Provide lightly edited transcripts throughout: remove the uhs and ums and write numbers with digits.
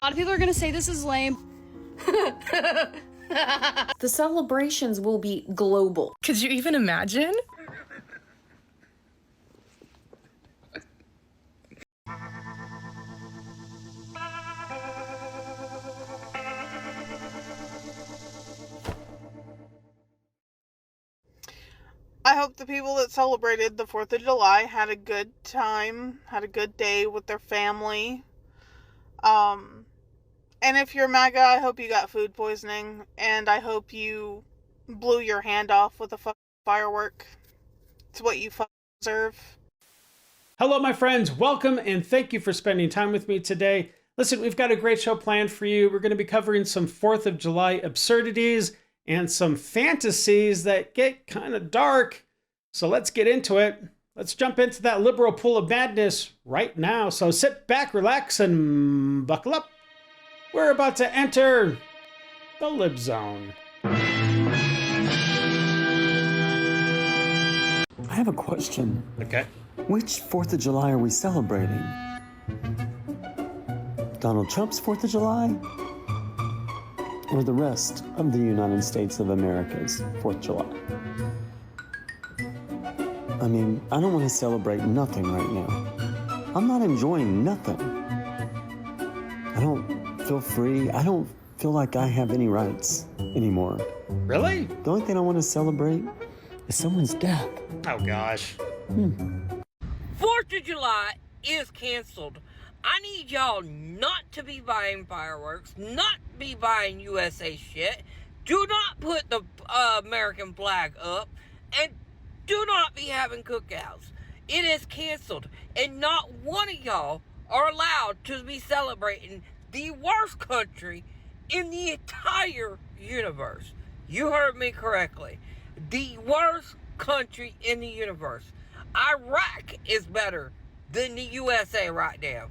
A lot of people are gonna say this is lame. The celebrations will be global. Could you even imagine? I hope the people that celebrated the 4th of July had a good time, had a good day with their family. And if you're MAGA, I hope you got food poisoning, and I hope you blew your hand off with a fucking firework. It's what you fucking deserve. Hello, my friends. Welcome, and thank you for spending time with me today. Listen, we've got a great show planned for you. We're going to be covering some 4th of July absurdities and some fantasies that get kind of dark. So let's get into it. Let's jump into that liberal pool of madness right now. So sit back, relax, and buckle up. We're about to enter the Lib Zone. I have a question. Okay. Which 4th of July are we celebrating? Donald Trump's 4th of July? Or the rest of the United States of America's 4th of July? I mean, I don't want to celebrate nothing right now. I'm not enjoying nothing. I don't feel free. I don't feel like I have any rights anymore. Really? The only thing I want to celebrate is someone's death. Oh, gosh. 4th of July is canceled. I need y'all not to be buying fireworks, not be buying USA shit. Do not put the American flag up, and do not be having cookouts. It is canceled, and not one of y'all are allowed to be celebrating the worst country in the entire universe. You heard me correctly. The worst country in the universe. Iraq is better than the USA right now.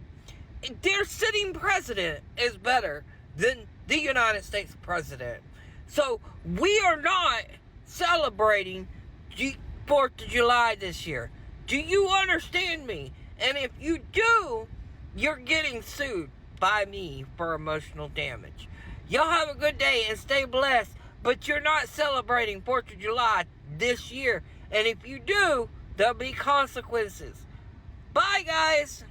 Their sitting president is better than the United States president. So we are not celebrating 4th of July this year. Do you understand me? And if you do, you're getting sued by me for emotional damage. Y'all have a good day and stay blessed, but you're not celebrating 4th of July this year. And if you do, there'll be consequences. Bye, guys.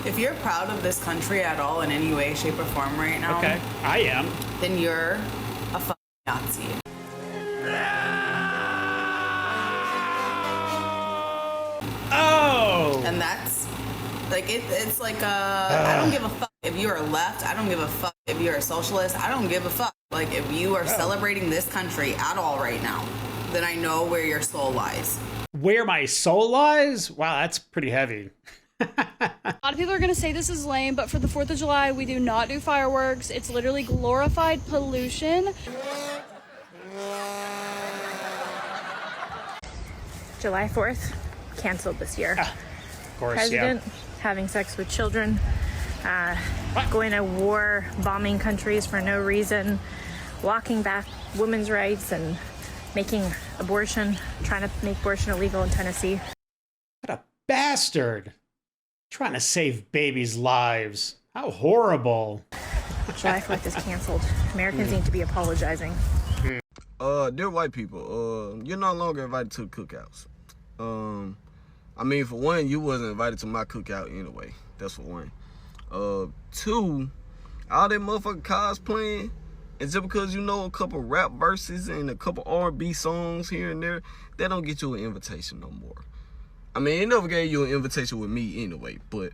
If you're proud of this country at all in any way, shape, or form right now, Okay, I am. then you're a fucking Nazi. Oh! And that's, like, it's like, I don't give a fuck if you're left. I don't give a fuck if you're a socialist. I don't give a fuck. Like, if you are celebrating this country at all right now, then I know where your soul lies. Where my soul lies? Wow, that's pretty heavy. A lot of people are gonna say this is lame, but for the 4th of July, we do not do fireworks. It's literally glorified pollution. July 4th, canceled this year. Of course, President having sex with children, going to war, bombing countries for no reason, walking back women's rights and making abortion, trying to make abortion illegal in Tennessee. What a bastard. Trying to save babies' lives. How horrible. July 4th is canceled. Americans need to be apologizing. Dear white people, you're no longer invited to cookouts. I mean, for one, you wasn't invited to my cookout anyway. That's for one. Two, all that motherfucking cosplaying, and just because you know a couple rap verses and a couple R&B songs here and there, that don't get you an invitation no more. I mean, it never gave you an invitation with me anyway, but,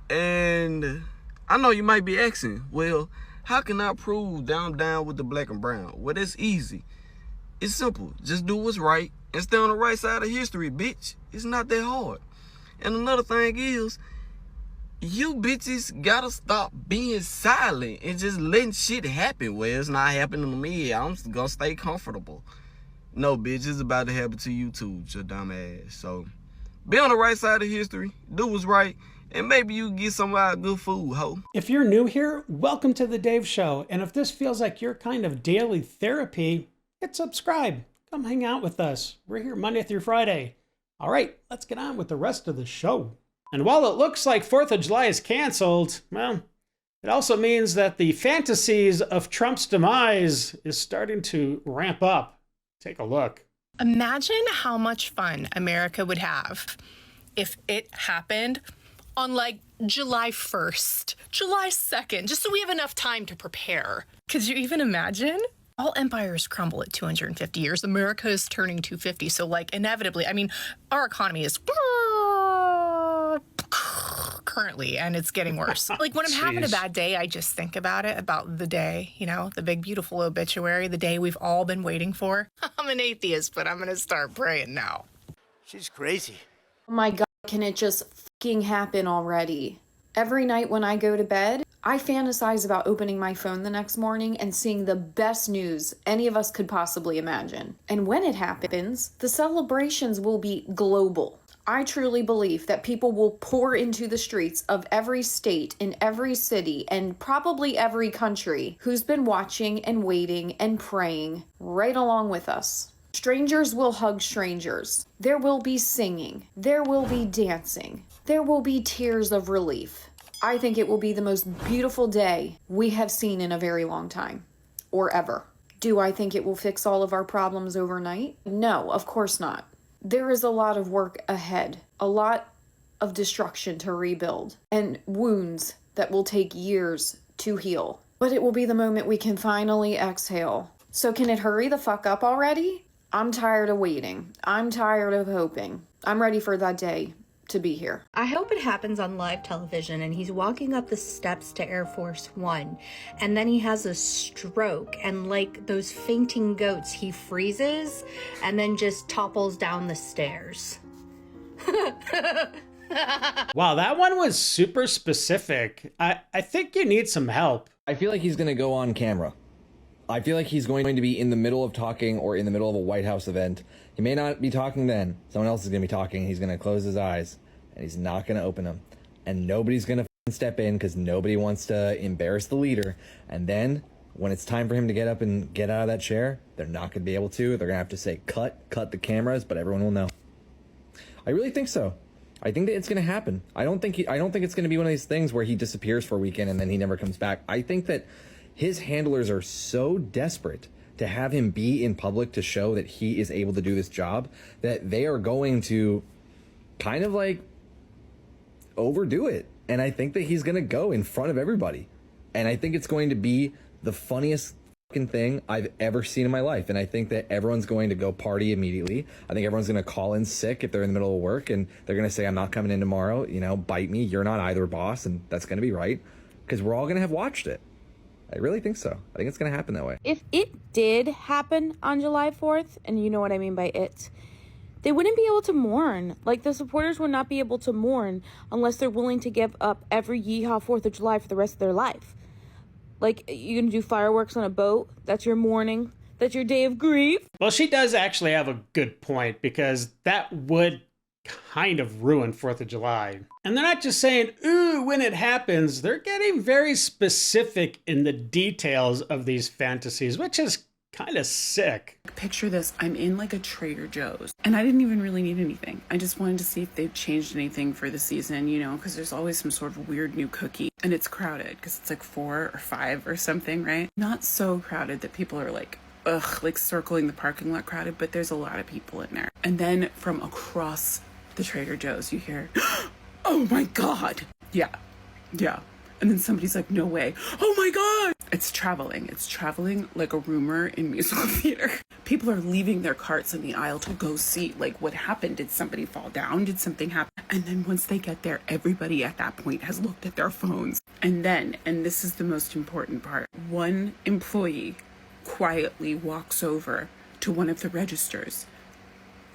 and I know you might be asking, well, how can I prove that I'm down with the black and brown? Well, that's easy. It's simple. Just do what's right and stay on the right side of history, bitch. It's not that hard. And another thing is, you bitches gotta stop being silent and just letting shit happen. Well, it's not happening to me. I'm gonna stay comfortable. No, bitch, it's about to happen to you too, your dumb ass. So, be on the right side of history, do what's right, and maybe you get some good food, ho. If you're new here, welcome to the Dave Show. And if this feels like your kind of daily therapy, hit subscribe. Come hang out with us. We're here Monday through Friday. All right, let's get on with the rest of the show. And while it looks like 4th of July is canceled, well, it also means that the fantasies of Trump's demise is starting to ramp up. Take a look. Imagine how much fun America would have if it happened on like July 1st, July 2nd, just so we have enough time to prepare. Could you even imagine? All empires crumble at 250 years. America is turning 250. So like inevitably, I mean, our economy is currently, and it's getting worse. Like when I'm having a bad day, I just think about it, about the day, you know, the big, beautiful obituary, the day we've all been waiting for. I'm an atheist, but I'm going to start praying now. She's crazy. Oh my God, can it just fucking happen already? Every night when I go to bed, I fantasize about opening my phone the next morning and seeing the best news any of us could possibly imagine. And when it happens, the celebrations will be global. I truly believe that people will pour into the streets of every state, in every city, and probably every country who's been watching and waiting and praying right along with us. Strangers will hug strangers. There will be singing. There will be dancing. There will be tears of relief. I think it will be the most beautiful day we have seen in a very long time, or ever. Do I think it will fix all of our problems overnight? No, of course not. There is a lot of work ahead, a lot of destruction to rebuild, and wounds that will take years to heal. But it will be the moment we can finally exhale. So can it hurry the fuck up already? I'm tired of waiting. I'm tired of hoping. I'm ready for that day to be here. I hope it happens on live television and he's walking up the steps to Air Force One and then he has a stroke and like those fainting goats, he freezes and then just topples down the stairs. Wow, that one was super specific. I think you need some help. I feel like he's going to go on camera. I feel like he's going to be in the middle of talking or in the middle of a White House event. He may not be talking then. Someone else is going to be talking. He's going to close his eyes and he's not going to open them. And nobody's going to step in because nobody wants to embarrass the leader. And then when it's time for him to get up and get out of that chair, they're not going to be able to. They're going to have to say, cut the cameras, but everyone will know. I really think so. I think that it's going to happen. I don't think it's going to be one of these things where he disappears for a weekend and then he never comes back. I think that his handlers are so desperate to have him be in public to show that he is able to do this job that they are going to kind of like overdo it. And I think that he's going to go in front of everybody. And I think it's going to be the funniest fucking thing I've ever seen in my life. And I think that everyone's going to go party immediately. I think everyone's going to call in sick if they're in the middle of work and they're going to say, I'm not coming in tomorrow, you know, bite me. You're not either, boss. And that's going to be right because we're all going to have watched it. I really think so. I think it's going to happen that way. If it did happen on July 4th, and you know what I mean by it, they wouldn't be able to mourn. Like, the supporters would not be able to mourn unless they're willing to give up every yeehaw 4th of July for the rest of their life. Like, you're going to do fireworks on a boat? That's your mourning? That's your day of grief? Well, she does actually have a good point because that would kind of ruin 4th of July. And they're not just saying, ooh, when it happens, they're getting very specific in the details of these fantasies, which is kind of sick. Picture this, I'm in like a Trader Joe's and I didn't even really need anything. I just wanted to see if they've changed anything for the season, you know, because there's always some sort of weird new cookie and it's crowded because it's like 4 or 5 or something, right? Not so crowded that people are like, ugh, like circling the parking lot crowded, but there's a lot of people in there. And then from across the Trader Joe's, you hear, oh my God. Yeah. And then somebody's like, no way. Oh my God. It's traveling like a rumor in musical theater. People are leaving their carts in the aisle to go see, like, what happened. Did somebody fall down? Did something happen? And then once they get there, everybody at that point has looked at their phones. And then, and this is the most important part, one employee quietly walks over to one of the registers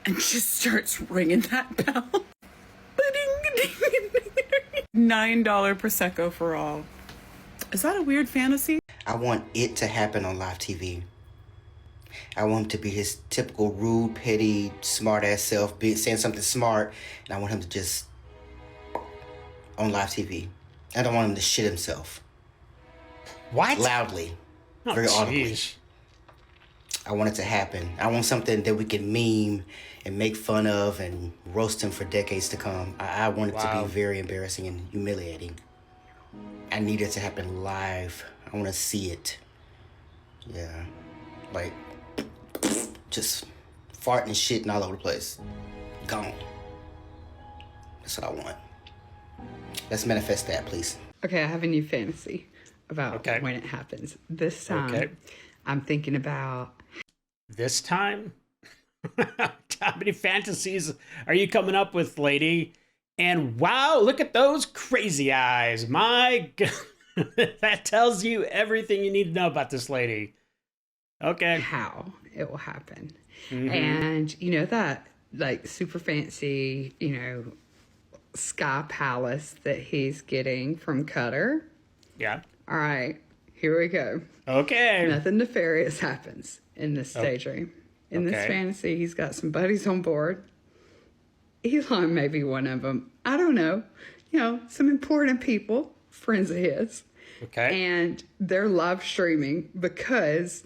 and just starts ringing that bell. $9 Prosecco for all. Is that a weird fantasy? I want it to happen on live TV. I want him to be his typical rude, petty, smart-ass self, saying something smart, and I want him to just, on live TV. I don't want him to shit himself. What? Loudly. Oh, very audibly. I want it to happen. I want something that we can meme and make fun of and roast him for decades to come. I want it to be very embarrassing and humiliating. I need it to happen live. I want to see it. Yeah. Like, just farting and shitting all over the place. Gone. That's what I want. Let's manifest that, please. Okay, I have a new fantasy about when it happens. This time, I'm thinking about... This time? How many fantasies are you coming up with, lady? And wow, look at those crazy eyes. My God. That tells you everything you need to know about this lady. Okay. How it will happen. Mm-hmm. And you know that, like, super fancy, you know, sky palace that he's getting from Cutter? Yeah. All right, here we go. Okay. Nothing nefarious happens in this daydream. In this fantasy, he's got some buddies on board. Elon may be one of them. I don't know. You know, some important people, friends of his. Okay. And they're live streaming because,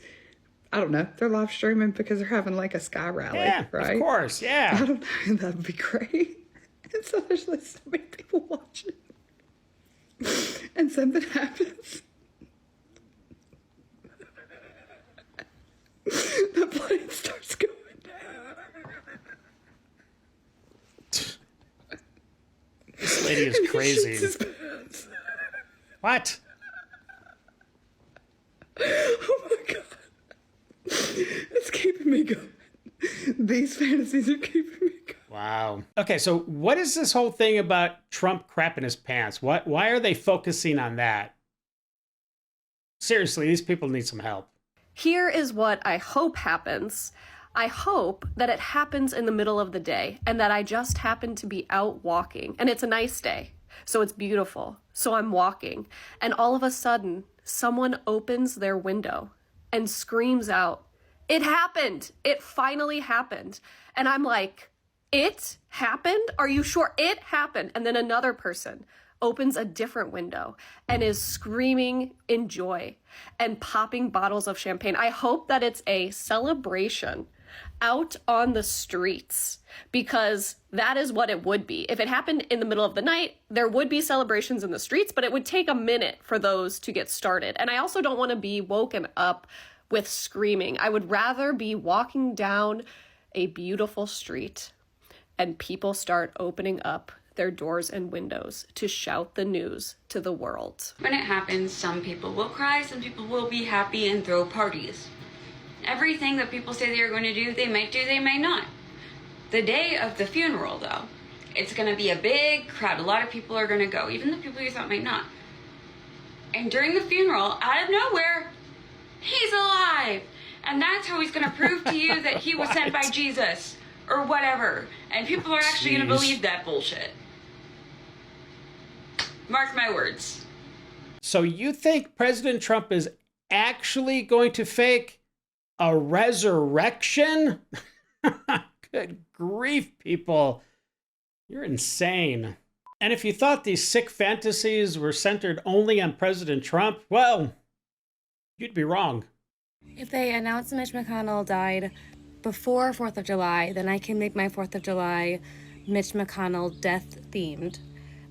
I don't know, they're live streaming because they're having like a sky rally, right? Of course, yeah. I don't know, that would be great. And so there's like so many people watching. And something happens. The plane starts going. This lady is crazy. What? Oh my God. It's keeping me going. These fantasies are keeping me going. Wow. Okay, so what is this whole thing about Trump crapping his pants? Why are they focusing on that? Seriously, these people need some help. Here is what I hope happens. I hope that it happens in the middle of the day and that I just happen to be out walking. And it's a nice day, so it's beautiful. So I'm walking, and all of a sudden, someone opens their window and screams out, "It happened! It finally happened!" And I'm like, "It happened? Are you sure it happened?" And then another person opens a different window and is screaming in joy and popping bottles of champagne. I hope that it's a celebration out on the streets, because that is what it would be. If it happened in the middle of the night, there would be celebrations in the streets, but it would take a minute for those to get started. And I also don't want to be woken up with screaming. I would rather be walking down a beautiful street and people start opening up their doors and windows to shout the news to the world. When it happens, some people will cry, some people will be happy and throw parties. Everything that people say they are going to do, they might do, they may not. The day of the funeral, though, it's going to be a big crowd. A lot of people are going to go, even the people you thought might not. And during the funeral, out of nowhere, he's alive. And that's how he's going to prove to you that he was sent by Jesus or whatever. And people are actually going to believe that bullshit. Mark my words. So you think President Trump is actually going to fake a resurrection? Good grief, people. You're insane. And if you thought these sick fantasies were centered only on President Trump, well, you'd be wrong. If they announce Mitch McConnell died before 4th of July, then I can make my 4th of July Mitch McConnell death themed.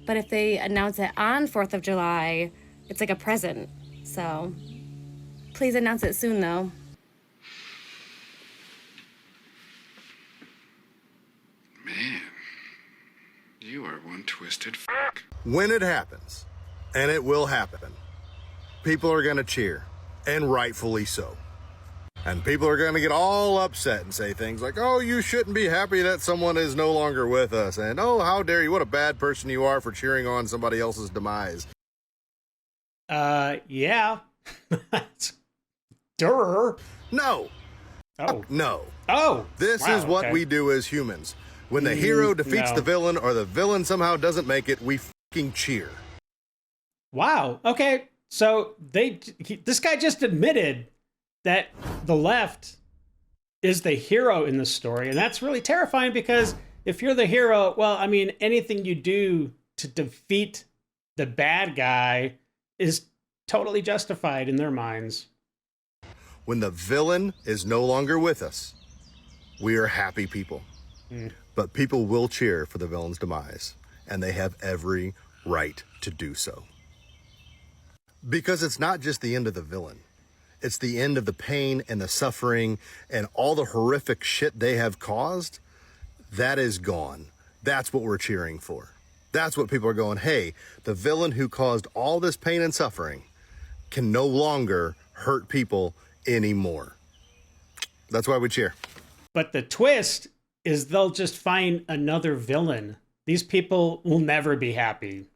But if they announce it on 4th of July, it's like a present. So please announce it soon, though. Man, you are one twisted f***. When it happens, and it will happen, people are going to cheer, and rightfully so. And people are going to get all upset and say things like, "Oh, you shouldn't be happy that someone is no longer with us," and "Oh, how dare you, what a bad person you are for cheering on somebody else's demise." Yeah. Durr. No. Oh. No. Oh. This Wow, is what okay. we do as humans. When the hero defeats no. the villain or the villain somehow doesn't make it, we fucking cheer. Wow. Okay. So this guy just admitted that the left is the hero in the story. And that's really terrifying, because if you're the hero, well, I mean, anything you do to defeat the bad guy is totally justified in their minds. When the villain is no longer with us, we are happy people. But people will cheer for the villain's demise, and they have every right to do so. Because it's not just the end of the villain. It's the end of the pain and the suffering and all the horrific shit they have caused. That is gone. That's what we're cheering for. That's what people are going, hey, the villain who caused all this pain and suffering can no longer hurt people anymore. That's why we cheer. But the twist is they'll just find another villain. These people will never be happy.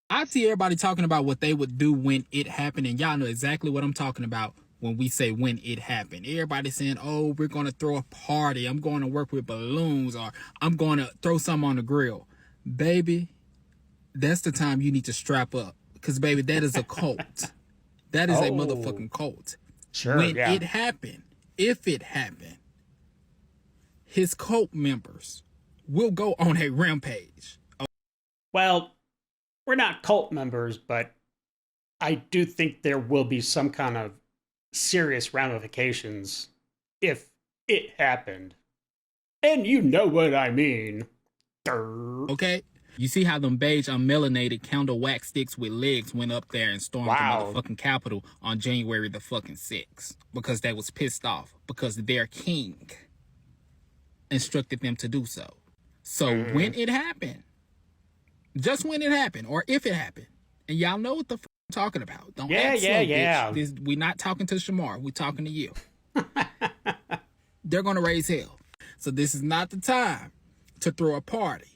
I see everybody talking about what they would do when it happened, and y'all know exactly what I'm talking about when we say when it happened. Everybody saying, oh, we're going to throw a party. I'm going to work with balloons, or I'm going to throw something on the grill. Baby, that's the time you need to strap up, because, baby, that is a cult. That is a motherfucking cult. Sure, when yeah. it happened, if it happened, his cult members will go on a rampage. Well, we're not cult members, but I do think there will be some kind of serious ramifications if it happened. And you know what I mean. Okay? You see how them beige unmelanated candle wax sticks with legs went up there and stormed the motherfucking Capitol on January the fucking 6th. Because they was pissed off. Because their king instructed them to do so. So when it happened, just when it happened, or if it happened, and y'all know what the fuck I'm talking about. Don't act slow, bitch. We're not talking to Shamar. We're talking to you. They're going to raise hell. So this is not the time to throw a party.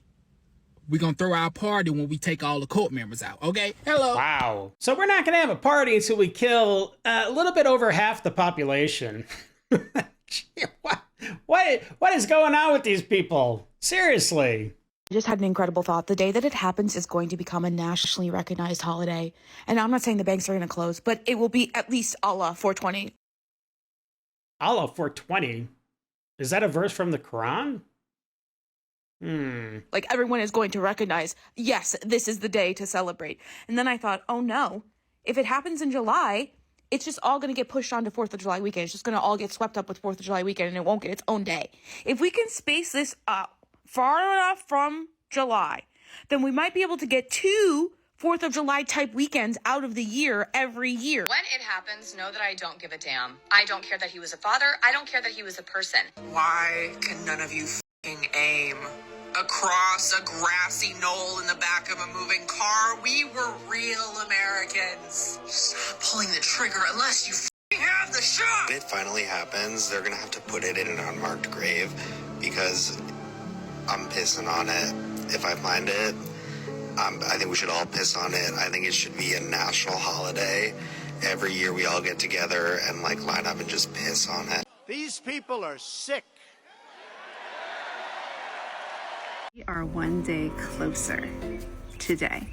We're going to throw our party when we take all the cult members out, okay? Hello. Wow. So we're not going to have a party until we kill a little bit over half the population. What is going on with these people? Seriously. I just had an incredible thought. The day that it happens is going to become a nationally recognized holiday. And I'm not saying the banks are going to close, but it will be at least Allah 420. Allah 420? Is that a verse from the Quran? Like everyone is going to recognize, yes, this is the day to celebrate. And then I thought, oh no, if it happens in July, it's just all going to get pushed onto 4th of July weekend. It's just going to all get swept up with 4th of July weekend and it won't get its own day. If we can space this up far enough from July, then we might be able to get 2 4th of July type weekends out of the year every year. When it happens, know that I don't give a damn. I don't care that he was a father. I don't care that he was a person. Why can none of you f***ing aim across a grassy knoll in the back of a moving car? We were real Americans. Stop pulling the trigger unless you f***ing have the shot. When it finally happens, they're gonna have to put it in an unmarked grave because I'm pissing on it. If I find it, I think we should all piss on it. I think it should be a national holiday. Every year we all get together and like line up and just piss on it. These people are sick. We are one day closer today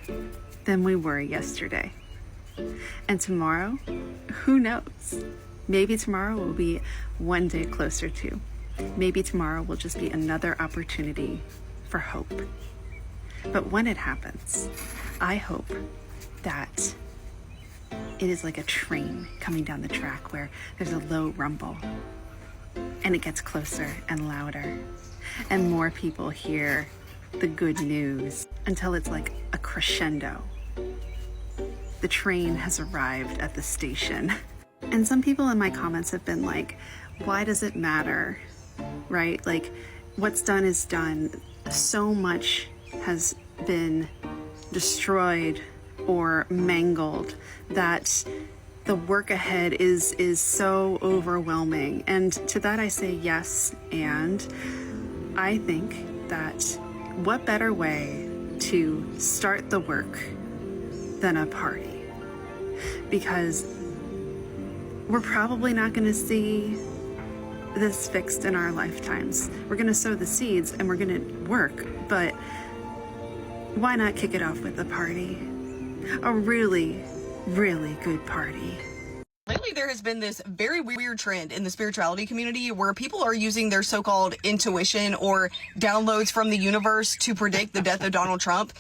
than we were yesterday. And tomorrow, who knows? Maybe tomorrow will be one day closer too. Maybe tomorrow will just be another opportunity for hope. But when it happens, I hope that it is like a train coming down the track where there's a low rumble and it gets closer and louder and more people hear the good news until it's like a crescendo. The train has arrived at the station. And some people in my comments have been like, why does it matter? Right? Like, what's done is done. So much has been destroyed or mangled that the work ahead is so overwhelming. And to that I say yes, and I think that what better way to start the work than a party? Because we're probably not going to see this fixed in our lifetimes. We're going to sow the seeds and we're going to work, but why not kick it off with a party? A really, really good party. Lately, there has been this very weird trend in the spirituality community where people are using their so-called intuition or downloads from the universe to predict the death of Donald Trump.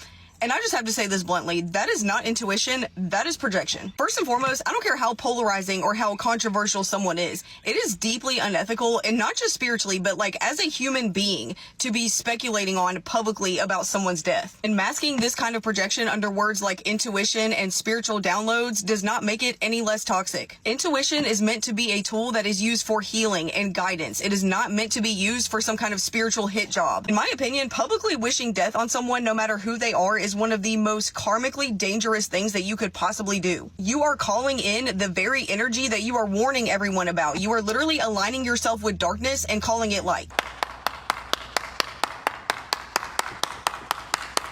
And I just have to say this bluntly, that is not intuition, that is projection. First and foremost, I don't care how polarizing or how controversial someone is. It is deeply unethical, and not just spiritually, but like as a human being, to be speculating on publicly about someone's death. And masking this kind of projection under words like intuition and spiritual downloads does not make it any less toxic. Intuition is meant to be a tool that is used for healing and guidance. It is not meant to be used for some kind of spiritual hit job. In my opinion, publicly wishing death on someone, no matter who they are, is one of the most karmically dangerous things that you could possibly do. You are calling in the very energy that you are warning everyone about. You are literally aligning yourself with darkness and calling it light.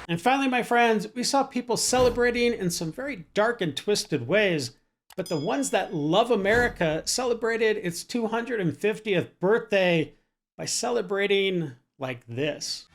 And finally, my friends, we saw people celebrating in some very dark and twisted ways, but the ones that love America celebrated its 250th birthday by celebrating like this.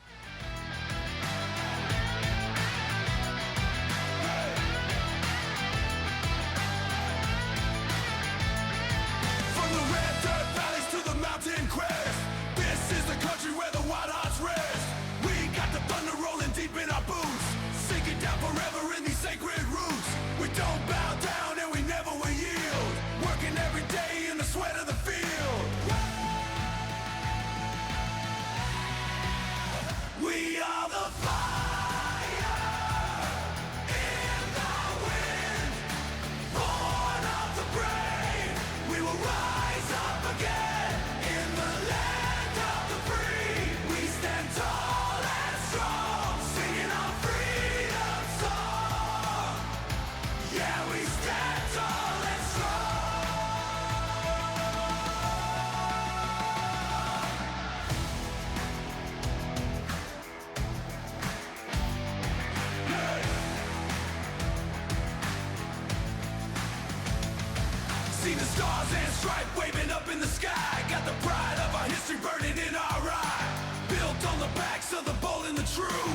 See the stars and stripe waving up in the sky. Got the pride of our history burning in our eye. Built on the backs of the bold and the true.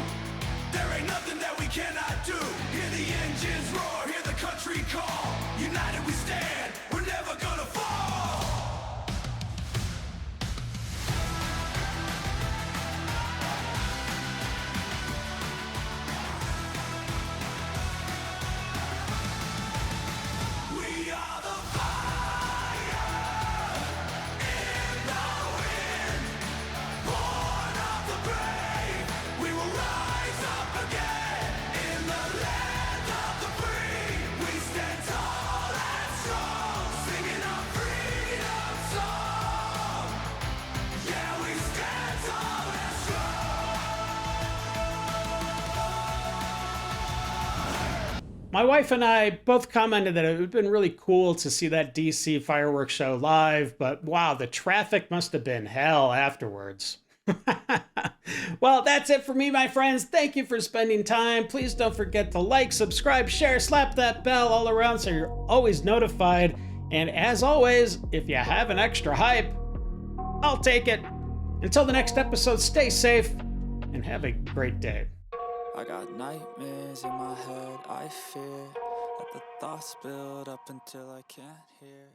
There ain't nothing that we cannot do. Hear the engines roar, hear the country call. United we stand, we're never gonna fall. We are the fire in the wind, born of the brave. We will rise up again in the land of the free. We stand tall and strong, singing our freedom song. Yeah, we stand tall and strong. My wife and I both commented that it would have been really cool to see that DC fireworks show live, but wow, the traffic must have been hell afterwards. Well, that's it for me, my friends. Thank you for spending time. Please don't forget to like, subscribe, share, slap that bell all around so you're always notified. And as always, if you have an extra hype, I'll take it. Until the next episode, stay safe and have a great day. I got nightmares in my head, I fear that the thoughts build up until I can't hear.